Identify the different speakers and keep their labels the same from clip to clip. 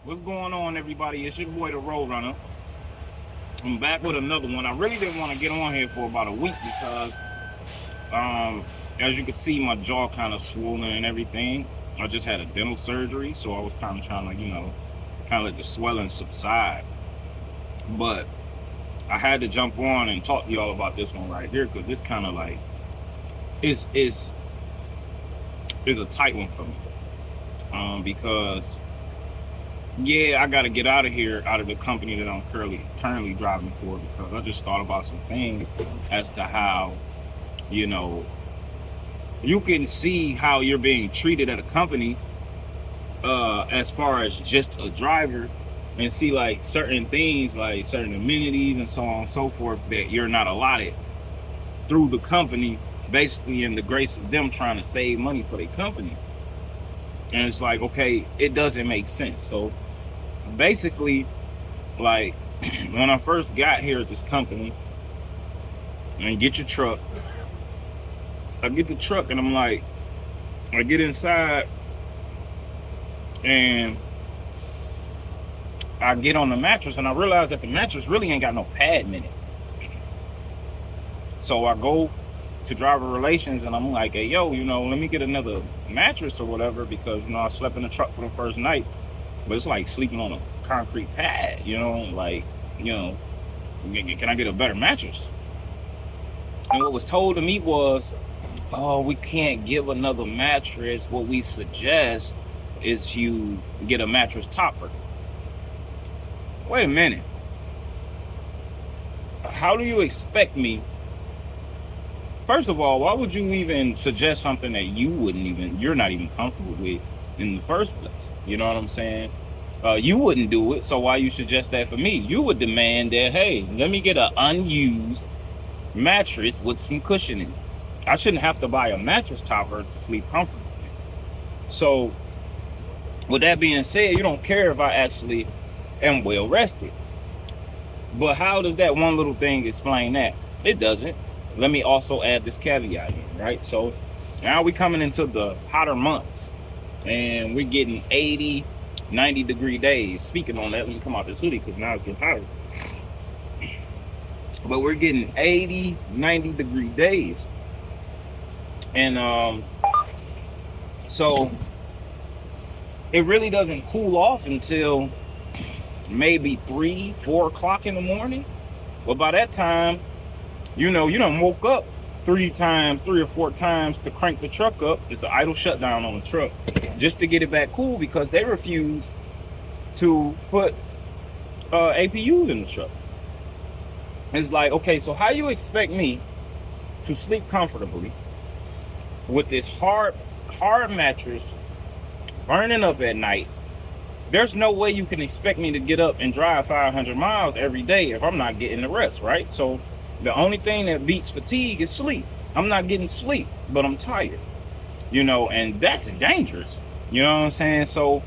Speaker 1: What's going on, everybody? It's your boy, the Roadrunner. I'm back with another one. I really didn't want to get on here for about a week because, as you can see, my jaw kind of swollen and everything. I just had a dental surgery, so I was kind of trying to, kind of let the swelling subside. But I had to jump on and talk to y'all about this one right here because this kind of like is a tight one for me. Because yeah, I got to get out of here, out of the company that I'm currently driving for, because I just thought about some things as to how, you can see how you're being treated at a company as far as just a driver, and see like certain things, like certain amenities and so on and so forth that you're not allotted through the company, basically in the grace of them trying to save money for their company. And it's like, okay, it doesn't make sense. So basically, like, when I first got here at this company, and get your truck, I get the truck and I'm like, I get inside and I get on the mattress and I realize that the mattress really ain't got no padding in it. So I go to driver relations and I'm like, hey, yo, let me get another mattress or whatever, because, I slept in the truck for the first night, but it's like sleeping on a concrete pad, can I get a better mattress? And what was told to me was, oh, we can't give another mattress. What we suggest is you get a mattress topper. Wait a minute. How do you expect me? First of all, why would you even suggest something that you're not even comfortable with in the first place? You know what I'm saying? You wouldn't do it, so why you suggest that for me? You would demand that, hey, let me get an unused mattress with some cushion in it. I shouldn't have to buy a mattress topper to sleep comfortably. So, with that being said, you don't care if I actually am well rested. But how does that one little thing explain that? It doesn't. Let me also add this caveat in, right? So now we're coming into the hotter months and we're getting 80, 90 degree days. Speaking on that, let me come out this hoodie because now it's getting hotter. But we're getting 80, 90 degree days. And so it really doesn't cool off until maybe 3, 4 o'clock in the morning. But by that time, you done woke up 3 or 4 times to crank the truck up. It's an idle shutdown on the truck just to get it back cool, because they refuse to put APUs in the truck. It's like, okay, so how you expect me to sleep comfortably with this hard mattress burning up at night? There's no way you can expect me to get up and drive 500 miles every day if I'm not getting the rest, right? So the only thing that beats fatigue is sleep. I'm not getting sleep, but I'm tired, and that's dangerous. You know what I'm saying? So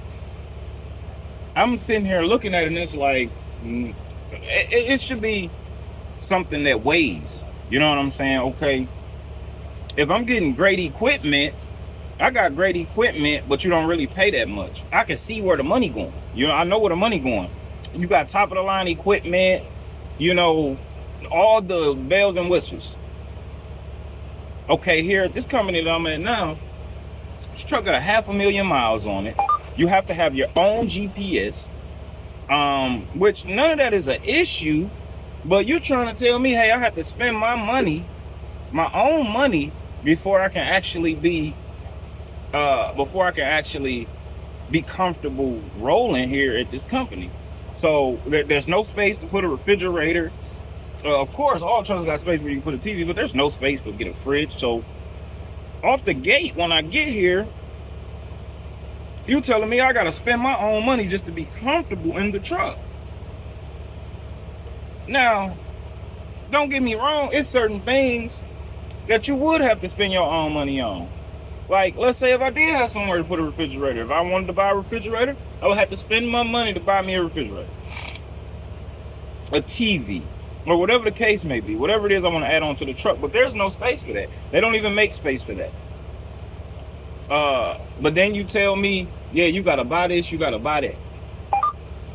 Speaker 1: I'm sitting here looking at it and it's like, it should be something that weighs. You know what I'm saying? Okay, if I'm getting great equipment, I got great equipment, but you don't really pay that much. I can see where the money going. I know where the money going. You got top of the line equipment, all the bells and whistles. Okay, here at this company that I'm at now, this truck got 500,000 miles on it. You have to have your own GPS, which none of that is an issue. But you're trying to tell me, hey, I have to spend my own money, before I can actually be comfortable rolling here at this company. So there's no space to put a refrigerator. Of course, all trucks got space where you can put a TV, but there's no space to get a fridge. So off the gate, when I get here, you telling me I gotta spend my own money just to be comfortable in the truck. Now, don't get me wrong, it's certain things that you would have to spend your own money on. Like, let's say if I did have somewhere to put a refrigerator, if I wanted to buy a refrigerator, I would have to spend my money to buy me a refrigerator, a TV, or whatever the case may be, whatever it is I want to add on to the truck. But there's no space for that. They don't even make space for that. But then you tell me, yeah, you gotta buy this, you gotta buy that.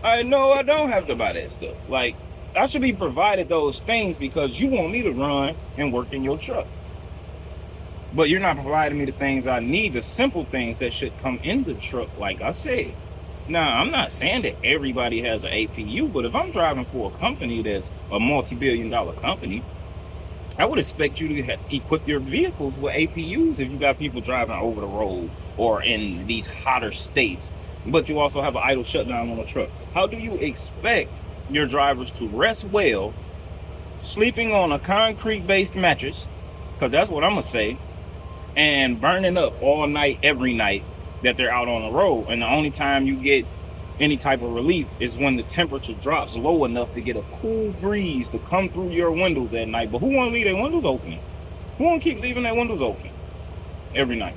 Speaker 1: I know I don't have to buy that stuff. Like, I should be provided those things because you want me to run and work in your truck. But you're not providing me the things I need, the simple things that should come in the truck, like I said. Now, I'm not saying that everybody has an APU, but if I'm driving for a company that's a multi-billion-dollar company, I would expect you to equip your vehicles with APUs if you got people driving over the road or in these hotter states, but you also have an idle shutdown on the truck. How do you expect your drivers to rest well sleeping on a concrete-based mattress, because that's what I'm going to say, and burning up all night, every night that they're out on the road? And the only time you get any type of relief is when the temperature drops low enough to get a cool breeze to come through your windows at night. But who want to leave their windows open? Who want to keep leaving their windows open every night?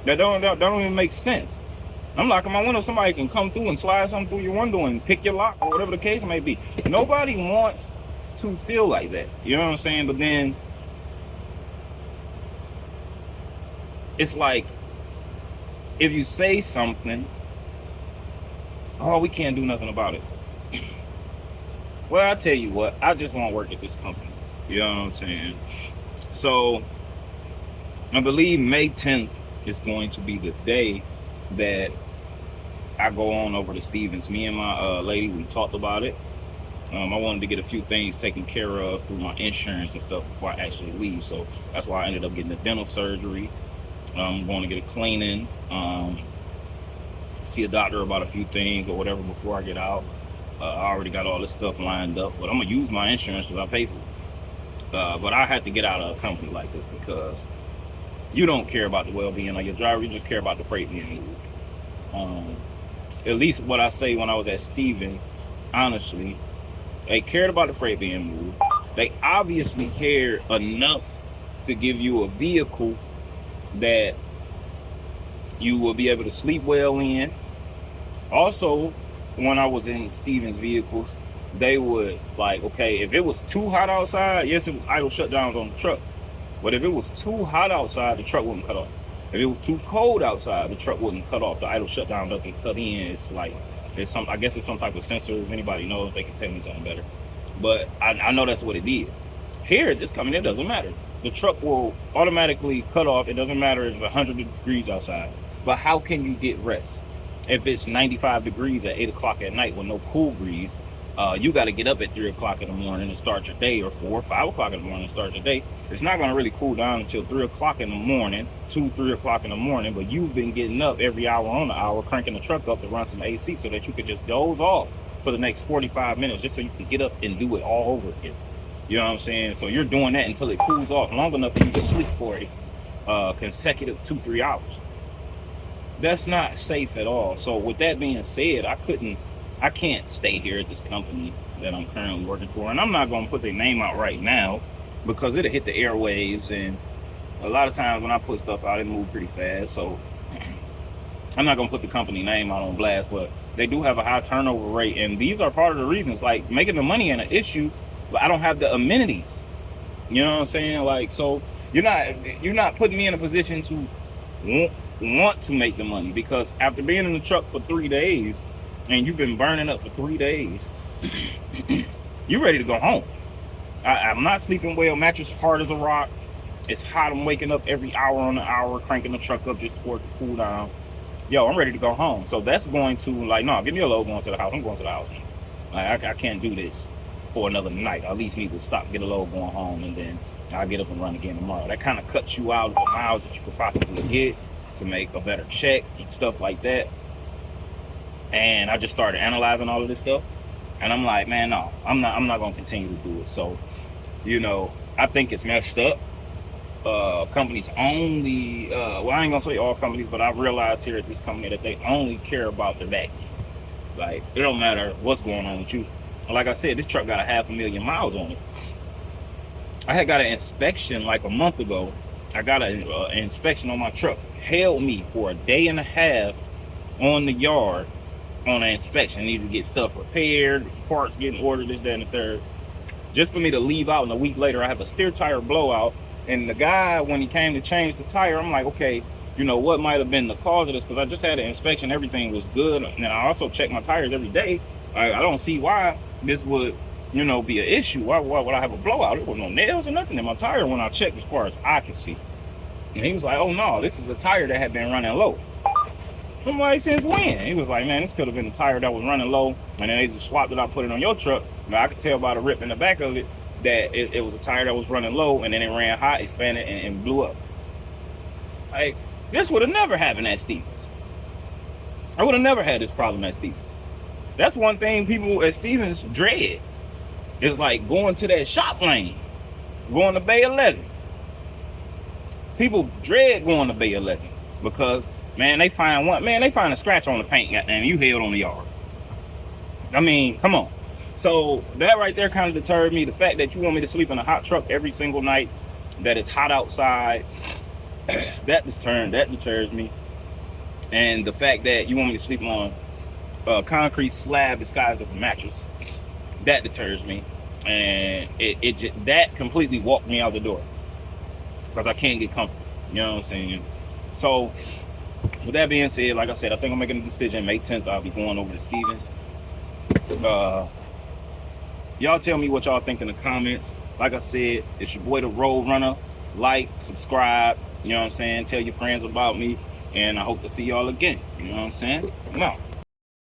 Speaker 1: That don't even make sense. I'm locking my window. Somebody can come through and slide something through your window and pick your lock or whatever the case may be. Nobody wants to feel like that. You know what I'm saying? But then it's like, if you say something, oh, we can't do nothing about it. Well, I tell you what, I just want to work at this company. You know what I'm saying? So I believe May 10th is going to be the day that I go on over to Stevens. Me and my lady, we talked about it. I wanted to get a few things taken care of through my insurance and stuff before I actually leave. So that's why I ended up getting the dental surgery. I'm going to get a cleaning, see a doctor about a few things or whatever before I get out. I already got all this stuff lined up, but I'm going to use my insurance because I pay for it. But I had to get out of a company like this because you don't care about the well-being of your driver. You just care about the freight being moved. At least what I say when I was at Stevens, honestly, they cared about the freight being moved. They obviously cared enough to give you a vehicle that you will be able to sleep well in. Also, when I was in Stevens vehicles, they would, like, okay, if it was too hot outside, yes, it was idle shutdowns on the truck. But if it was too hot outside, the truck wouldn't cut off. If it was too cold outside, the truck wouldn't cut off. The idle shutdown doesn't cut in. It's like, I guess it's some type of sensor. If anybody knows, they can tell me something better. But I know that's what it did. Here at this company, it doesn't matter. The truck will automatically cut off. It doesn't matter if it's 100 degrees outside. But how can you get rest? If it's 95 degrees at 8 o'clock at night with no cool breeze, you got to get up at 3 o'clock in the morning and start your day, or 4 or 5 o'clock in the morning and start your day. It's not going to really cool down until 3 o'clock in the morning, 2, 3 o'clock in the morning, but you've been getting up every hour on the hour, cranking the truck up to run some AC so that you could just doze off for the next 45 minutes just so you can get up and do it all over again. You know what I'm saying? So you're doing that until it cools off long enough for you to sleep for a consecutive 2-3 hours. That's not safe at all. So with that being said, I can't stay here at this company that I'm currently working for. And I'm not going to put their name out right now because it'll hit the airwaves. And a lot of times when I put stuff out, it moves pretty fast. So I'm not going to put the company name out on blast, but they do have a high turnover rate. And these are part of the reasons. Like, making the money ain't an issue, but I don't have the amenities. You know what I'm saying? Like, so you're not putting me in a position to want to make the money, because after being in the truck for 3 days and you've been burning up for 3 days, you're ready to go home. I'm not sleeping well. Mattress hard as a rock. It's hot. I'm waking up every hour on the hour, cranking the truck up just for it to cool down. Yo, I'm ready to go home. So that's going to, like, no, give me a load going to the house. I'm going to the house, man. Like, I can't do this for another night. I at least need to stop, get a load going home, and then I'll get up and run again tomorrow. That kind of cuts you out of the miles that you could possibly get to make a better check and stuff like that. And I just started analyzing all of this stuff, and I'm like, man, no, I'm not gonna continue to do it. So, you know, I think it's messed up. Companies only, well, I ain't gonna say all companies, but I've realized here at this company that they only care about the back end. Like, it don't matter what's going on with you. Like I said, this truck got 500,000 miles on it. I had got an inspection like a month ago. I got an inspection on my truck. Held me for a day and a half on the yard on an inspection. I needed to get stuff repaired, parts getting ordered, this, that, and the third. Just for me to leave out, and a week later I have a steer tire blowout. And the guy, when he came to change the tire, I'm like, okay, you know, what might have been the cause of this, because I just had an inspection, everything was good, and I also check my tires every day. I don't see why this would, you know, be an issue. Why would I have a blowout? There was no nails or nothing in my tire when I checked, as far as I could see. And he was like, oh no, this is a tire that had been running low. I'm like, since when? He was like, man, this could have been a tire that was running low, and then they just swapped it out, put it on your truck. Now I could tell by the rip in the back of it that it was a tire that was running low, and then it ran hot, expanded, and blew up. Like, this would have never happened at Stevens. I would have never had this problem at Stevens. That's one thing people at Stevens dread. It's like going to that shop lane, going to Bay 11. People dread going to Bay 11 because, man, they find a scratch on the paint, and you held on the yard. I mean, come on. So that right there kind of deterred me. The fact that you want me to sleep in a hot truck every single night, that it's hot outside, that deters me. And the fact that you want me to sleep on a concrete slab disguised as a mattress, that deters me. And that completely walked me out the door, because I can't get comfortable. You know what I'm saying? So with that being said, like I said, I think I'm making a decision. May 10th, I'll be going over to Stevens. Y'all tell me what y'all think in the comments. Like I said, it's your boy, the Road Runner. Like, subscribe, you know what I'm saying? Tell your friends about me, and I hope to see y'all again. You know what I'm saying? I'm out.